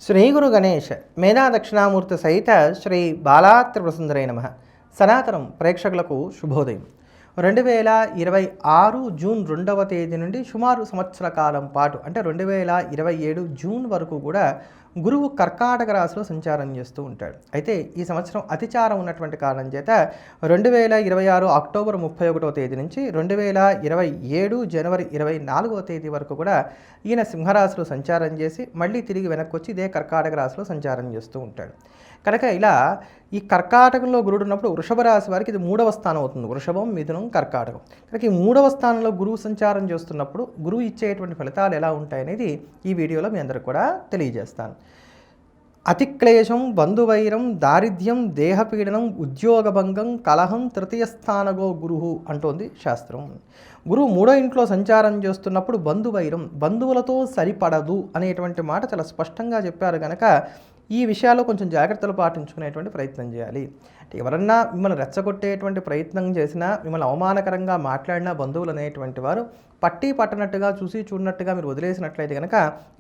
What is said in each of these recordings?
శ్రీ గురు గణేష్ మేధా దక్షిణామూర్తి సహిత శ్రీ బాలాత్రిపురసుందరై నమః. సనాతనం ప్రేక్షకులకు శుభోదయం. 2026 జూన్ 2వ తేదీ నుండి సుమారు సంవత్సర కాలం పాటు అంటే 2027 జూన్ వరకు కూడా గురువు కర్కాటక రాశిలో సంచారం చేస్తూ ఉంటాడు. అయితే ఈ సంవత్సరం అతిచారం ఉన్నటువంటి కారణం చేత 2026 అక్టోబర్ 31వ తేదీ నుంచి 2027 జనవరి 24వ తేదీ వరకు కూడా ఈయన సింహరాశిలో సంచారం చేసి మళ్ళీ తిరిగి వెనక్కి వచ్చి ఇదే కర్కాటక రాశిలో సంచారం చేస్తూ ఉంటాడు. కనుక ఇలా ఈ కర్కాటకంలో గురుడు ఉన్నప్పుడు వృషభ రాశి వారికి ఇది 3వ స్థానం అవుతుంది. వృషభం, మిథునం, కర్కాటకం. కనుక ఈ 3వ స్థానంలో గురువు సంచారం చేస్తున్నప్పుడు గురువు ఇచ్చేటువంటి ఫలితాలు ఎలా ఉంటాయనేది ఈ వీడియోలో మీ అందరికి కూడా తెలియజేస్తాను. అతిక్లేశం, బంధువైరం, దారిద్ర్యం, దేహపీడనం, ఉద్యోగభంగం, కలహం, తృతీయ స్థానగో గురువు అంటోంది శాస్త్రం. గురువు 3వ ఇంట్లో సంచారం చేస్తున్నప్పుడు బంధువైరం, బంధువులతో సరిపడదు అనేటువంటి మాట చాలా స్పష్టంగా చెప్పారు. కనుక ఈ విషయాల్లో కొంచెం జాగ్రత్తలు పాటించుకునేటువంటి ప్రయత్నం చేయాలి. అంటే ఎవరన్నా మిమ్మల్ని రెచ్చగొట్టేటువంటి ప్రయత్నం చేసినా, మిమ్మల్ని అవమానకరంగా మాట్లాడినా బంధువులు అనేటువంటి వారు పట్టి పట్టనట్టుగా చూసి చూడనట్టుగా మీరు వదిలేసినట్లయితే కనుక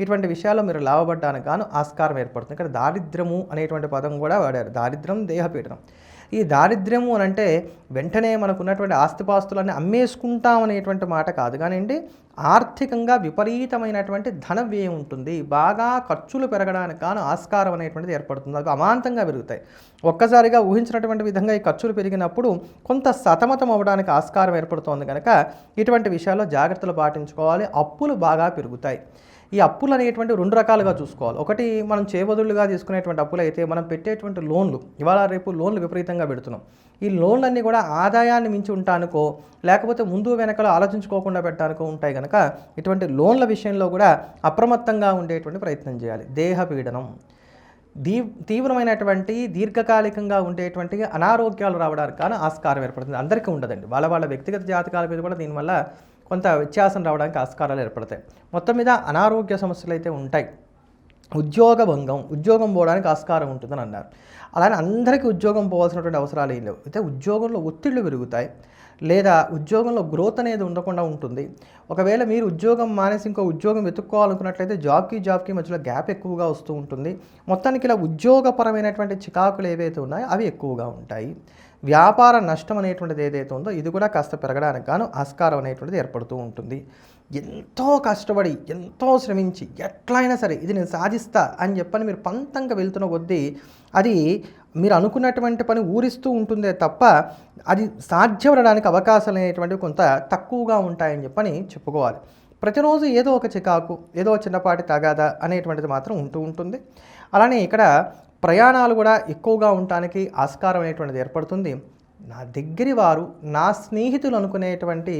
ఇటువంటి విషయాల్లో మీరు లాభపడ్డానికి గాను ఆస్కారం ఏర్పడుతుంది. ఇక్కడ దారిద్ర్యము అనేటువంటి పదం కూడా వాడారు. దారిద్ర్యం, దేహపీడనం. ఈ దారిద్ర్యము అని అంటే వెంటనే మనకున్నటువంటి ఆస్తిపాస్తులన్నీ అమ్మేసుకుంటాం అనేటువంటి మాట కాదు కానివ్వండి, ఆర్థికంగా విపరీతమైనటువంటి ధన వ్యయం ఉంటుంది. బాగా ఖర్చులు పెరగడానికి గాను ఆస్కారం అనేటువంటిది ఏర్పడుతుంది. అవి అమాంతంగా పెరుగుతాయి. ఒక్కసారిగా ఊహించినటువంటి విధంగా ఈ ఖర్చులు పెరిగినప్పుడు కొంత సతమతం అవ్వడానికి ఆస్కారం ఏర్పడుతోంది. కనుక ఇటువంటి విషయాల్లో జాగ్రత్తలు పాటించుకోవాలి. అప్పులు బాగా పెరుగుతాయి. ఈ అప్పులు అనేటువంటి 2 రకాలుగా చూసుకోవాలి. ఒకటి మనం చేబదులుగా తీసుకునేటువంటి అప్పులు అయితే మనం పెట్టేటువంటి లోన్లు, ఇవాళ రేపు లోన్లు విపరీతంగా పెడుతున్నాం. ఈ లోన్లన్నీ కూడా ఆదాయాన్ని మించి ఉంటానుకో లేకపోతే ముందు వెనకలో ఆలోచించుకోకుండా పెట్టడానికో ఉంటాయి. కనుక ఇటువంటి లోన్ల విషయంలో కూడా అప్రమత్తంగా ఉండేటువంటి ప్రయత్నం చేయాలి. దేహపీడనం, తీవ్రమైనటువంటి దీర్ఘకాలికంగా ఉండేటువంటి అనారోగ్యాలు రావడానికి కానీ ఆస్కారం ఏర్పడుతుంది. అందరికీ ఉండదండి, వాళ్ళ వ్యక్తిగత జాతకాల మీద కూడా దీనివల్ల కొంత వ్యత్యాసం రావడానికి ఆస్కారాలు ఏర్పడతాయి. మొత్తం మీద అనారోగ్య సమస్యలు అయితే ఉంటాయి. ఉద్యోగ భంగం, ఉద్యోగం పోవడానికి ఆస్కారం ఉంటుందని అన్నారు. అలానే అందరికీ ఉద్యోగం పోవాల్సినటువంటి అవసరాలు ఏం లేవు. అయితే ఉద్యోగంలో ఒత్తిళ్లు పెరుగుతాయి, లేదా ఉద్యోగంలో గ్రోత్ అనేది ఉండకుండా ఉంటుంది. ఒకవేళ మీరు ఉద్యోగం మానేసి ఇంకో ఉద్యోగం వెతుక్కోవాలనుకున్నట్లయితే జాబ్కి మధ్యలో గ్యాప్ ఎక్కువగా వస్తూ ఉంటుంది. మొత్తానికి ఇలా ఉద్యోగపరమైనటువంటి చికాకులు ఏవైతే ఉన్నాయో అవి ఎక్కువగా ఉంటాయి. వ్యాపార నష్టం అనేటువంటిది ఏదైతే ఉందో ఇది కూడా కాస్త పెరగడానికి గాను ఆస్కారం అనేటువంటిది ఏర్పడుతూ ఉంటుంది. ఎంతో కష్టపడి ఎంతో శ్రమించి ఎట్లయినా సరే ఇది నేను సాధిస్తా అని చెప్పని మీరు పంతంగా వెళ్తున్న కొద్దీ అది మీరు అనుకున్నటువంటి పని ఊరిస్తూ ఉంటుందే తప్ప అది సాధ్యపడడానికి అవకాశాలు అనేటువంటివి కొంత తక్కువగా ఉంటాయని చెప్పని చెప్పుకోవాలి. ప్రతిరోజు ఏదో ఒక చికాకు, ఏదో చిన్నపాటి తగాదా అనేటువంటిది మాత్రం ఉంటూ ఉంటుంది. అలానే ఇక్కడ ప్రయాణాలు కూడా ఎక్కువగా ఉండటానికి ఆస్కారం అనేటువంటిది ఏర్పడుతుంది. నా దగ్గరి వారు, నా స్నేహితులు అనుకునేటువంటి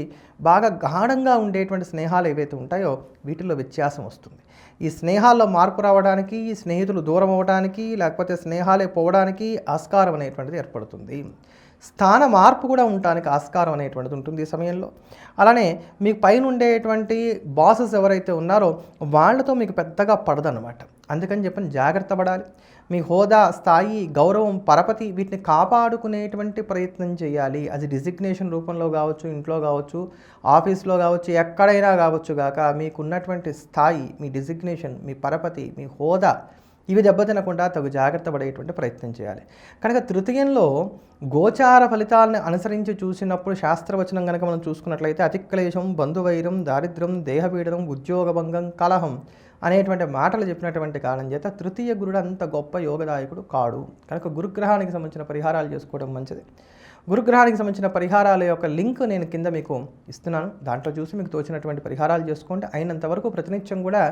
బాగా గాఢంగా ఉండేటువంటి స్నేహాలు ఏవైతే ఉంటాయో వీటిల్లో వ్యత్యాసం వస్తుంది. ఈ స్నేహాల్లో మార్పు రావడానికి, ఈ స్నేహితులు దూరం అవ్వడానికి, లేకపోతే స్నేహాలే పోవడానికి ఆస్కారం అనేటువంటిది ఏర్పడుతుంది. స్థాన మార్పు కూడా ఉండటానికి ఆస్కారం అనేటువంటిది ఉంటుంది ఈ సమయంలో. అలానే మీకు పైన ఉండేటువంటి బాసెస్ ఎవరైతే ఉన్నారో వాళ్ళతో మీకు పెద్దగా పడదన్నమాట. అందుకని చెప్పని జాగ్రత్త పడాలి. మీ హోదా, స్థాయి, గౌరవం, పరపతి వీటిని కాపాడుకునేటువంటి ప్రయత్నం చేయాలి. అది డిజిగ్నేషన్ రూపంలో కావచ్చు, ఇంట్లో కావచ్చు, ఆఫీస్లో కావచ్చు, ఎక్కడైనా కావచ్చు గాక మీకున్నటువంటి స్థాయి, మీ డిజిగ్నేషన్, మీ పరపతి, మీ హోదా ఇవి దెబ్బతినకుండా తగు జాగ్రత్త పడేటువంటి ప్రయత్నం చేయాలి. కనుక తృతీయంలో గోచార ఫలితాలను అనుసరించి చూసినప్పుడు శాస్త్రవచనం కనుక మనం చూసుకున్నట్లయితే అతిక్లేశం, బంధువైరం, దారిద్ర్యం, దేహపీడనం, ఉద్యోగభంగం, కలహం అనేటువంటి మాటలు చెప్పినటువంటి కారణం చేత తృతీయ గురుడు అంత గొప్ప యోగదాయకుడు కాడు. కనుక గురుగ్రహానికి సంబంధించిన పరిహారాలు చేసుకోవడం మంచిది. గురుగ్రహానికి సంబంధించిన పరిహారాల యొక్క లింక్ నేను కింద మీకు ఇస్తున్నాను. దాంట్లో చూసి మీకు తోచినటువంటి పరిహారాలు చేసుకోండి. అయినంత వరకు ప్రతినిత్యం కూడా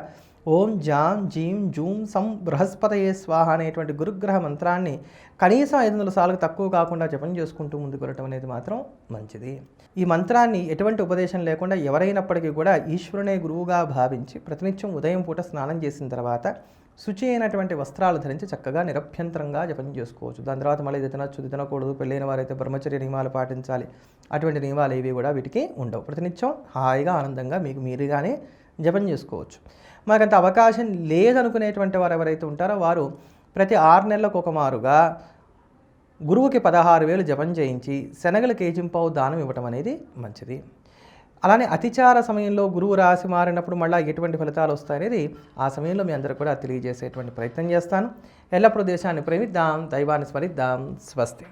ఓం జాం జీం జూం సం బృహస్పతయే స్వాహ అనేటువంటి గురుగ్రహ మంత్రాన్ని కనీసం 500 సార్లు తక్కువ కాకుండా జపం చేసుకుంటూ ముందుకు వెళ్ళటం అనేది మాత్రం మంచిది. ఈ మంత్రాన్ని ఎటువంటి ఉపదేశం లేకుండా ఎవరైనప్పటికీ కూడా ఈశ్వరునే గురువుగా భావించి ప్రతినిత్యం ఉదయం పూట స్నానం చేసిన తర్వాత శుచి అయినటువంటి వస్త్రాలు ధరించి చక్కగా నిరభ్యంతరంగా జపం చేసుకోవచ్చు. దాని తర్వాత మళ్ళీ ఇది తినచ్చు, ఇది తినకూడదు, పెళ్ళైన వారైతే బ్రహ్మచర్య నియమాలు పాటించాలి, అటువంటి నియమాలు ఏవి కూడా వీటికి ఉండవు. ప్రతినిత్యం హాయిగా ఆనందంగా మీకు మీరుగానే జపం చేసుకోవచ్చు. మనకంత అవకాశం లేదనుకునేటువంటి వారు ఎవరైతే ఉంటారో వారు ప్రతి 6 నెలలకు ఒక మారుగా గురువుకి 16,000 జపం చేయించి శనగలు కేజింపావు దానం ఇవ్వటం అనేది మంచిది. అలానే అతిచార సమయంలో గురువు రాశి మారినప్పుడు మళ్ళీ ఎటువంటి ఫలితాలు వస్తాయనేది ఆ సమయంలో మీ అందరూ కూడా తెలియజేసేటువంటి ప్రయత్నం చేస్తాను. ఎల్లప్పుడూ దేశాన్ని ప్రేమిద్దాం, దైవాన్ని స్మరిద్దాం. స్వస్తి.